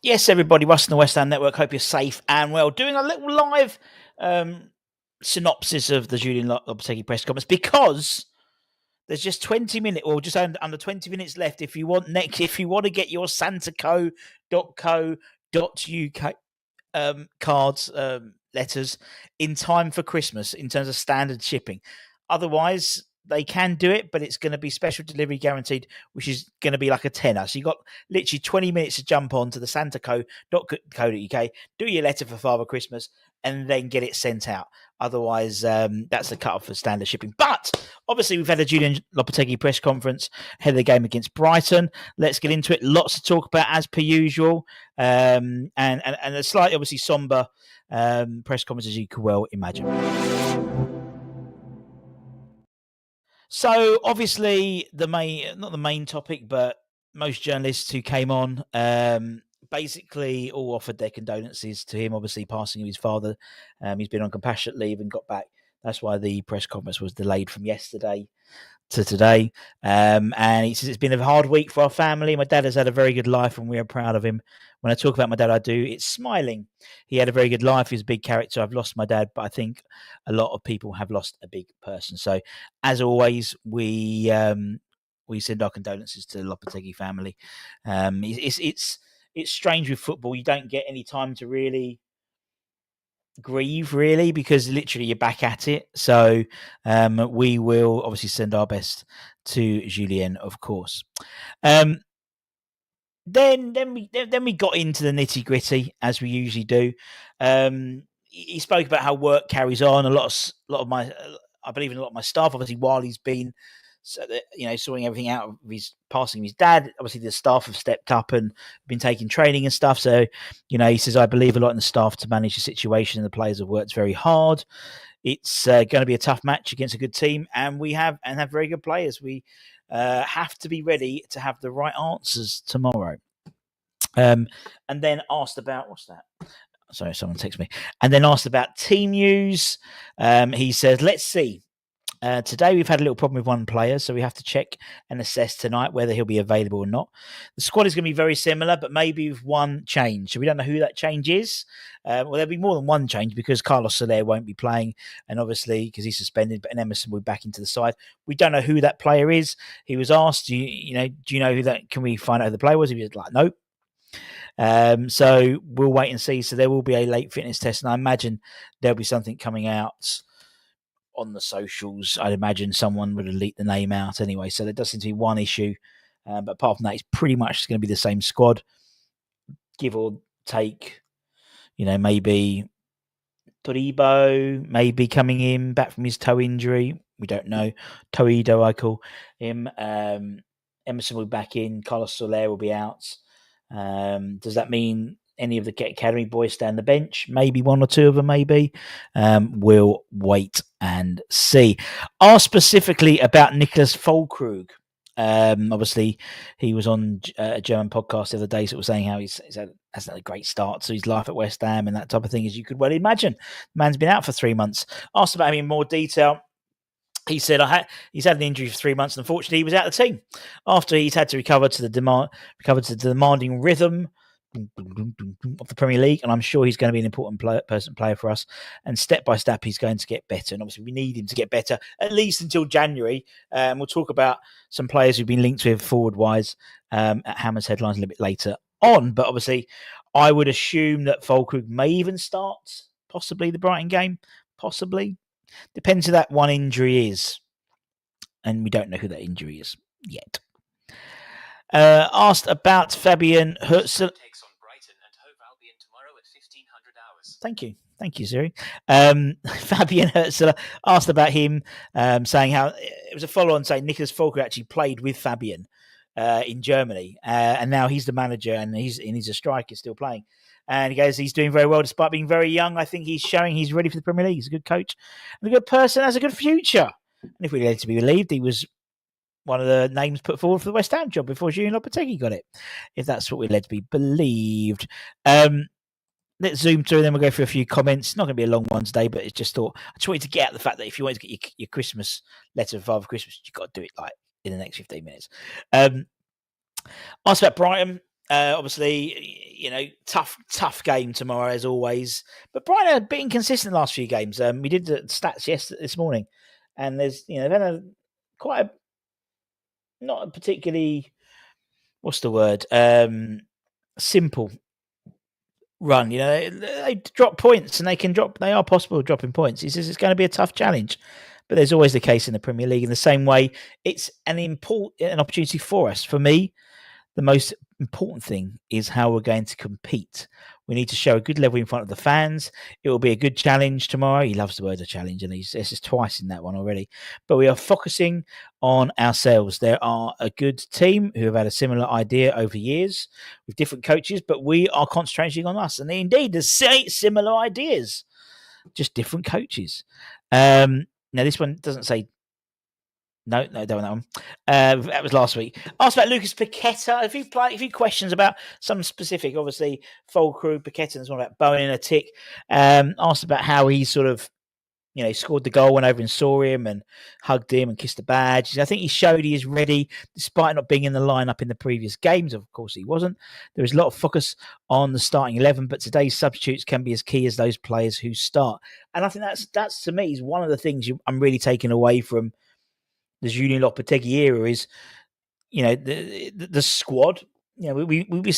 Yes, everybody, Russ and the West Ham Network. Hope you're safe and well. Doing a little live synopsis of the Julian Lopetegui press conference because there's just 20 minutes or just under 20 minutes left. If you want to get your santaco.co.uk cards, letters in time for Christmas in terms of standard shipping. Otherwise, they can do it, but it's going to be special delivery guaranteed, which is going to be like a tenner. So you've got literally 20 minutes to jump on to the santaco.co.uk, do your letter for Father Christmas, and then get it sent out. Otherwise, that's the cut-off for standard shipping. But obviously, we've had a Julian Lopetegui press conference ahead of the game against Brighton. Let's get into it. Lots to talk about as per usual, and a slightly obviously somber press conference as you could well imagine. So obviously not the main topic, but most journalists who came on basically all offered their condolences to him, obviously passing of his father. He's been on compassionate leave and got back. That's why the press conference was delayed from yesterday to today. And he says it's been a hard week for our family. My dad has had a very good life and we are proud of him. When I talk about my dad, I do. It's smiling. He had a very good life. He's a big character. I've lost my dad, but I think a lot of people have lost a big person. So as always, we send our condolences to the Lopetegui family. It's strange with football. You don't get any time to really grieve because literally you're back at it. So we will obviously send our best to Julien, of course. Then we got into the nitty gritty as we usually do. He spoke about how work carries on. I believe in a lot of my staff, obviously, while he's been sorting everything out of his passing of his dad. Obviously, the staff have stepped up and been taking training and stuff. So, he says, I believe a lot in the staff to manage the situation, and the players have worked very hard. It's going to be a tough match against a good team, and have very good players. We have to be ready to have the right answers tomorrow. And then asked about what's that? Sorry, someone texted me. And then asked about team news. He says, let's see. Today we've had a little problem with one player, so we have to check and assess tonight whether he'll be available or not. The squad is going to be very similar, but maybe with one change. So we don't know who that change is. Well, there'll be more than one change because Carlos Soler won't be playing, and obviously because he's suspended, but Emerson will be back into the side. We don't know who that player is. He was asked, do you know who that? Can we find out who the player was? He was like, nope. So we'll wait and see. So there will be a late fitness test, and I imagine there'll be something coming out on the socials. I'd imagine someone would have leaked the name out anyway. So there does seem to be one issue. But apart from that, it's pretty much going to be the same squad. Give or take, maybe Toribo maybe coming in back from his toe injury. We don't know. Toido, I call him. Emerson will be back in. Carlos Soler will be out. Does that mean any of the academy boys stay on the bench? Maybe one or two of them, maybe. We'll wait and see. Asked specifically about Nicholas Fullkrug. Obviously, he was on a German podcast the other day, so it was saying how he's had a great start to his life at West Ham and that type of thing, as you could well imagine. The man's been out for 3 months. Asked about him in more detail. He said he's had an injury for 3 months, and unfortunately, he was out of the team after he's had to recover to the demanding rhythm of the Premier League, and I'm sure he's going to be an important player for us. And step by step, he's going to get better. And obviously, we need him to get better at least until January. We'll talk about some players who've been linked with forward-wise at Hammer's headlines a little bit later on. But obviously, I would assume that Fullkrug may even start possibly the Brighton game. Possibly. Depends who that one injury is. And we don't know who that injury is yet. Asked about Fabian Herzl. Thank you, Siri. Fabian Herzl asked about him, saying how it was a follow-on saying Nicholas Fullkrug actually played with Fabian in Germany, and now he's the manager and he's a striker still playing. And he goes, he's doing very well despite being very young. I think he's showing he's ready for the Premier League. He's a good coach and a good person, has a good future. And if we're led to be believed, he was one of the names put forward for the West Ham job before Julian Lopetegui got it, if that's what we're led to be believed. Let's zoom through, then we'll go through a few comments. It's not going to be a long one today, but it's just I just wanted to get out the fact that if you wanted to get your Christmas letter for Father Christmas, you've got to do it like in the next 15 minutes. Asked about Brighton. Obviously, tough game tomorrow as always. But Brighton have been inconsistent the last few games. We did the stats this morning, and there's they've had not a particularly what's the word simple run. They drop points, and they are possible of dropping points. He says it's going to be a tough challenge, but there's always the case in the Premier League. In the same way, it's an opportunity for us. For me, the most important thing is how we're going to compete. We need to show a good level in front of the fans. It will be a good challenge tomorrow. He loves the word of challenge, and this is twice in that one already. But we are focusing on ourselves. There are a good team who have had a similar idea over years with different coaches, but we are concentrating on us. And indeed, there's similar ideas, just different coaches. Now, this one doesn't say. No, don't want that one. That was last week. Asked about Lucas Paqueta. A few questions about some specific, obviously, Fullkrug, Paqueta, and one about Bowen in a tick. Asked about how he sort of, scored the goal, went over and saw him and hugged him and kissed the badge. I think he showed he is ready, despite not being in the lineup in the previous games. Of course, he wasn't. There is a lot of focus on the starting 11, but today's substitutes can be as key as those players who start. And I think that's to me, is one of the things I'm really taking away from the Julian Lopetegui era is, the squad. We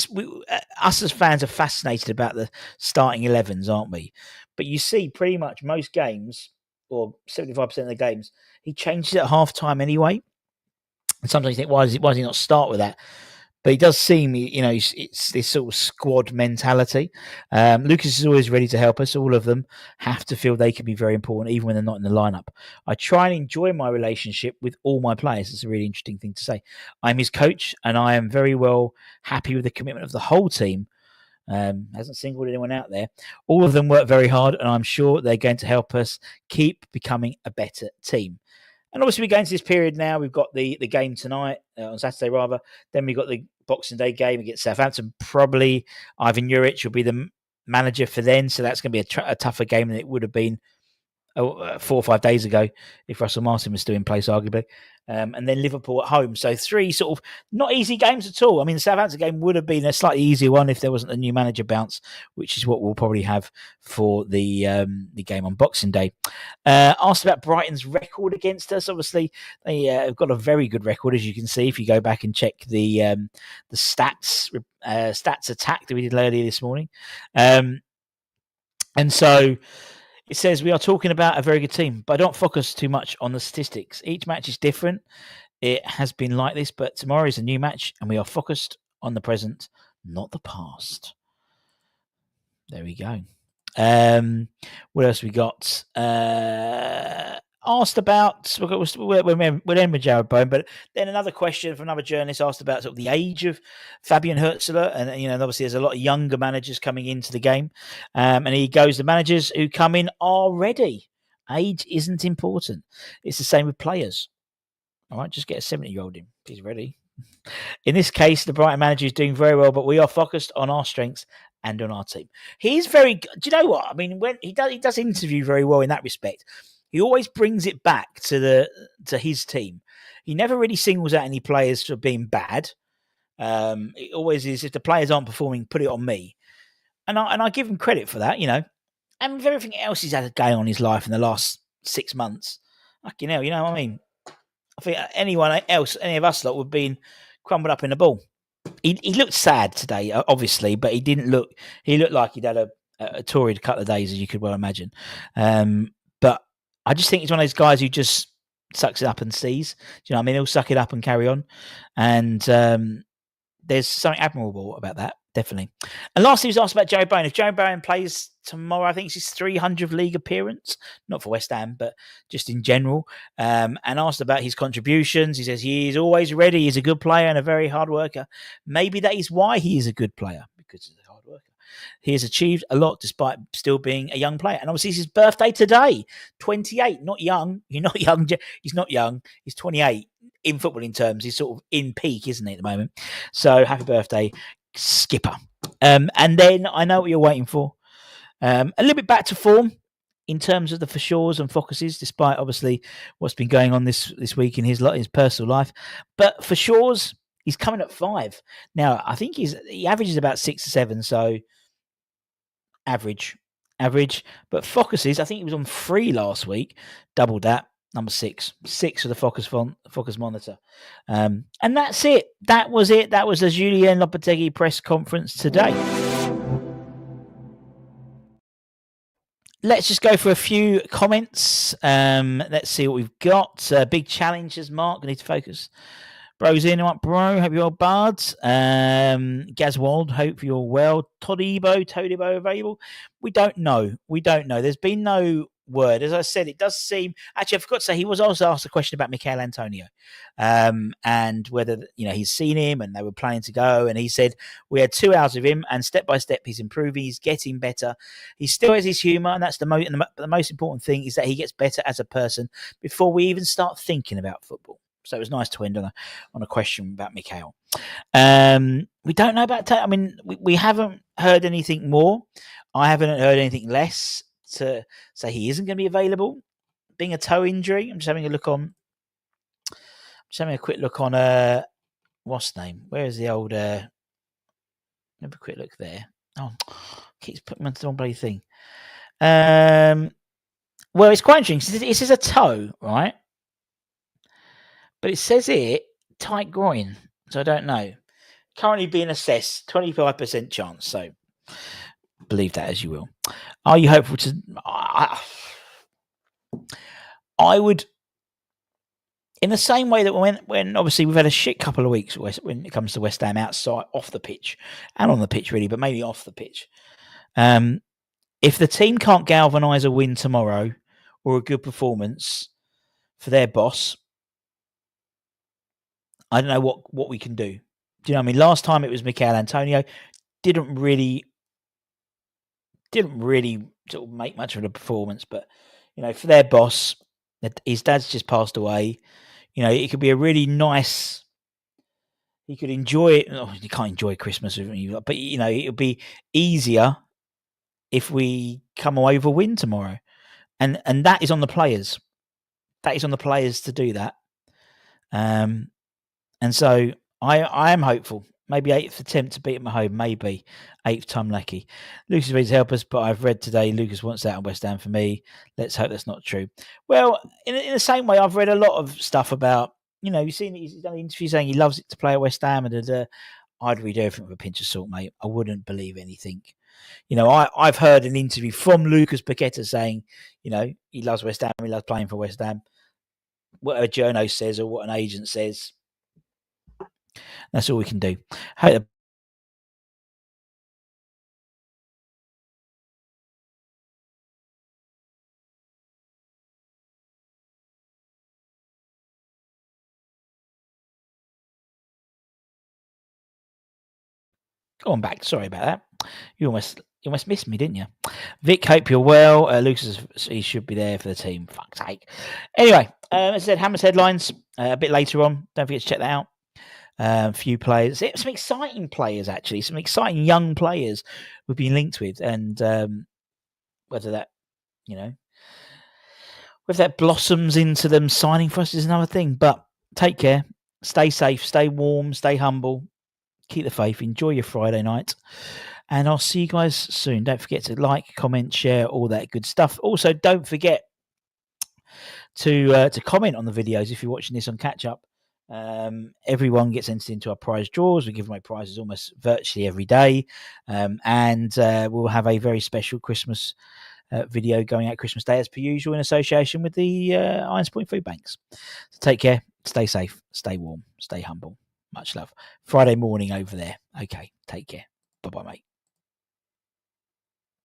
us as fans are fascinated about the starting 11s, aren't we? But you see, pretty much most games, or 75% of the games, he changes it at half time anyway. And sometimes you think, why does he not start with that? But he does seem, it's this sort of squad mentality. Lucas is always ready to help us. All of them have to feel they can be very important, even when they're not in the lineup. I try and enjoy my relationship with all my players. It's a really interesting thing to say. I'm his coach, and I am very well happy with the commitment of the whole team. Hasn't singled anyone out there. All of them work very hard, and I'm sure they're going to help us keep becoming a better team. And obviously, we go into this period now. We've got the game tonight, on Saturday rather. Then we've got the Boxing Day game against Southampton. Probably Ivan Juric will be the manager for then. So that's going to be a tougher game than it would have been 4 or 5 days ago if Russell Martin was still in place, arguably. And then Liverpool at home. So 3 sort of not easy games at all. I mean, the Southampton game would have been a slightly easier one if there wasn't a new manager bounce, which is what we'll probably have for the game on Boxing Day. Asked about Brighton's record against us. Obviously, they have got a very good record, as you can see if you go back and check the stats attack that we did earlier this morning. And so it says we are talking about a very good team, but I don't focus too much on the statistics. Each match is different. It has been like this, but tomorrow is a new match, and we are focused on the present, not the past. There we go. What else we got? Asked about, we'll end with Jarrod Bowen, but then another question from another journalist asked about sort of the age of Fabian Hürzeler, and obviously there's a lot of younger managers coming into the game, and he goes, the managers who come in are ready. Age isn't important. It's the same with players. All right, just get a 70-year-old in. He's ready. In this case, the Brighton manager is doing very well, but we are focused on our strengths and on our team. He's very good. Do you know what? I mean, when he does interview very well in that respect. He always brings it back to his team. He never really singles out any players for being bad. It always is, if the players aren't performing, put it on me. And I give him credit for that, And with everything else he's had going on in his life in the last 6 months, you know what I mean? I think anyone else, any of us lot, would have been crumbled up in a ball. He looked sad today, obviously, but he didn't look. He looked like he'd had a torrid couple of days, as you could well imagine. But I just think he's one of those guys who just sucks it up and sees. Do you know what I mean? He'll suck it up and carry on. And there's something admirable about that, definitely. And lastly, he was asked about Jarrod Bowen. If Jarrod Bowen plays tomorrow, I think it's his 300th league appearance, not for West Ham, but just in general. And asked about his contributions. He says he is always ready. He's a good player and a very hard worker. Maybe that is why he is a good player, because he's a hard worker. He has achieved a lot despite still being a young player. And obviously it's his birthday today. 28, not young. You're not young. He's not young. He's 28 in footballing terms. He's sort of in peak, isn't he, at the moment? So happy birthday, Skipper. And then I know what you're waiting for. A little bit back to form in terms of the for sures and focuses, despite obviously what's been going on this week in his personal life. But for sures, He's coming at 5 now. I think he averages about 6 or 7, so average. But focuses, I think he was on 3 last week, doubled that. Number 6 for the Focus monitor, and that's it. That was it. That was the Julien Lopetegui press conference today. Let's just go for a few comments. Let's see what we've got. Big challenges, Mark. I need to focus. Bro's in, what, bro? Hope you're bad. Gazwald, hope you're well. Todibo available. We don't know. There's been no word. As I said, it does seem. Actually, I forgot to say he was also asked a question about Michail Antonio, and whether he's seen him and they were planning to go. And he said we had 2 hours of him, and step by step he's improving. He's getting better. He still has his humour, and that's the most important thing is that he gets better as a person before we even start thinking about football. So it was nice to end on a question about Michail. We don't know about. I mean, we haven't heard anything more. I haven't heard anything less to say he isn't going to be available. Being a toe injury, I'm just having a look on. Just having a quick look on. What's the name? Where is the old? Have a quick look there. Oh, keeps putting me onto the wrong bloody thing. Well, it's quite interesting. It says a toe, right? But it says here, tight groin. So I don't know. Currently being assessed, 25% chance. So believe that as you will. Are you hopeful to... I would... In the same way that when obviously we've had a shit couple of weeks when it comes to West Ham outside, off the pitch, and on the pitch really, but mainly off the pitch. If the team can't galvanise a win tomorrow or a good performance for their boss... I don't know what we can do. Do you know what I mean? Last time it was Michail Antonio. Didn't really sort of make much of a performance, but for their boss, his dad's just passed away. It could be a really nice. He could enjoy it. Oh, you can't enjoy Christmas with me, but it would be easier if we come away with a win tomorrow, and that is on the players. That is on the players to do that. And so I am hopeful. Maybe 8th attempt to beat them at home. Maybe 8th time lucky. Lucas reads help us, but I've read today Lucas wants that on West Ham for me. Let's hope that's not true. Well, in the same way, I've read a lot of stuff about, you've seen he's done an interview saying he loves it to play at West Ham. And I'd read everything with a pinch of salt, mate. I wouldn't believe anything. I've heard an interview from Lucas Paqueta saying, he loves West Ham. He loves playing for West Ham. Whatever journo says or what an agent says, that's all we can do. Go on back. Sorry about that. You almost missed me, didn't you? Vic, hope you're well. Lucas, he should be there for the team. Fuck's sake. Anyway, as I said, Hammer's headlines a bit later on. Don't forget to check that out. A few players, some exciting players actually, some exciting young players we've been linked with, and whether that, whether that blossoms into them signing for us is another thing. But take care, stay safe, stay warm, stay humble, keep the faith, enjoy your Friday night, and I'll see you guys soon. Don't forget to like, comment, share, all that good stuff. Also, don't forget to comment on the videos if you're watching this on catch up. Everyone gets entered into our prize draws. We give away prizes almost virtually every day, and we'll have a very special Christmas video going out Christmas Day as per usual in association with the Irons Point Food Banks. So take care, stay safe, stay warm, stay humble. Much love. Friday morning over there. Okay, take care. Bye-bye, mate.